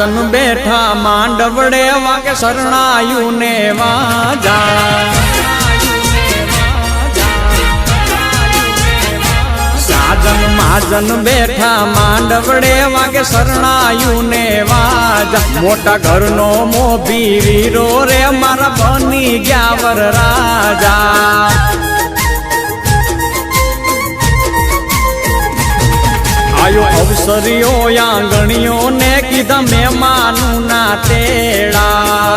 મહાજન બેઠા માંડવડે વાગે શરણાયું ને વાજા સાજન મહાજન બેઠા માંડવડે વાગે શરણાયું ને વાજા મોટા ઘરનો મોભી વીરો રે મારા બની ગયા વર રાજા આયો અવસરીઓ આંગણીઓ ને કીધા મહેમાનું ના તેડા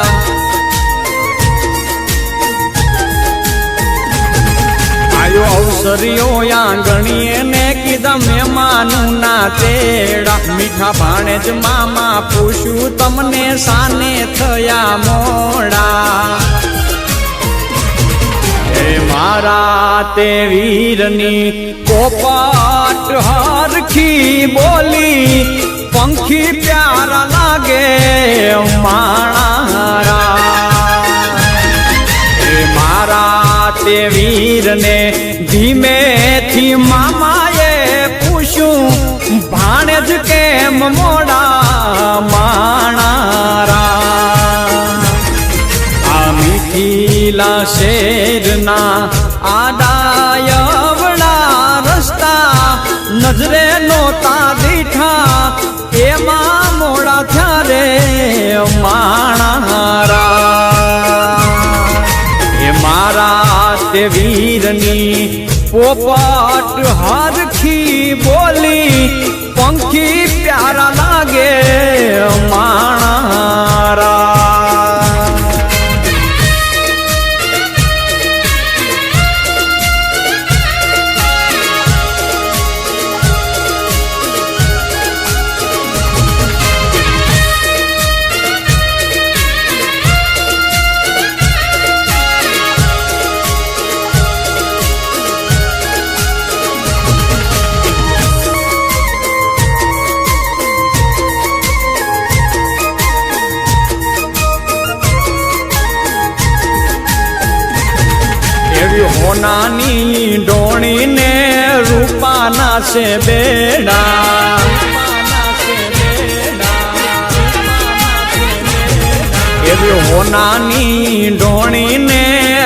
આયો અવસરીઓ આંગણીએ ને કીધા મહેમાનું ના તેડા મીઠા ભાણેજ મામા પૂછ્યું તમને સાને થયા મોડા મારા તે વીરની પોપટ હરખી બોલી પંખી પ્યારા લાગે માણારા મારા તે વીરને ધીમેથી મામાએ પૂછ્યું ભાણેજ કેમ મોડા માણારા મીઠીલા શેરના આડાયવડા રસ્તા નજરે નોતા દીઠા એમાં મોડા થયા રે માણારા એ મારા તે વીરની પોપટ હરખી બોલી પંખી પ્યારા લાગે માણારા હોનાની ડોણી ને રૂપાના છે બેડા એવી હોનાની ડોણી ને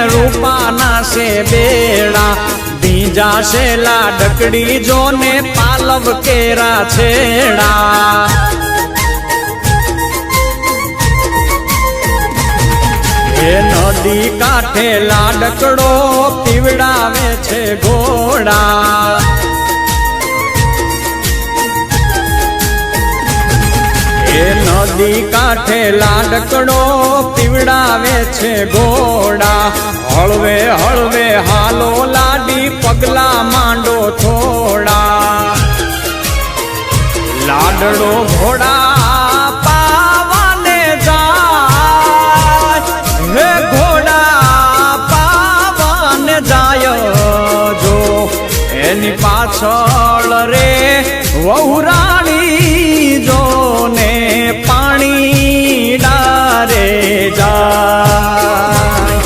રૂપાના છે બેડા બીજા છે લાડકડી જો ને પાલવ કેરા છેડા એ નદી કાંઠે લાડકડો પીવડાવે છે ઘોડા એ નદી કાંઠે લાડકડો પીવડાવે છે ઘોડા હળવે હળવે હાલો લાડી પગલા માંડો થોડા લાડડો ઘોડા એની પાછળ રે વહુરાણી જો ને પાણી ડારે જાય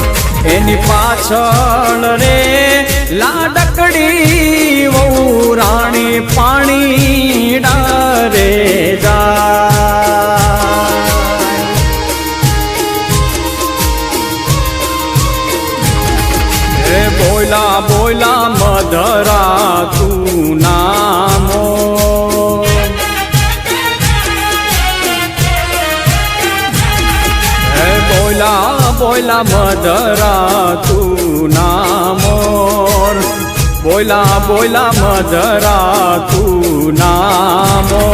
એની પાછળ રે લાડકડી વહુરાણી પાણી ડારે જાય બોલા બોલા મધરા તું નામો બોલા બોલા મધરા તું નામોર બોલા બોલા મધરા તું નામો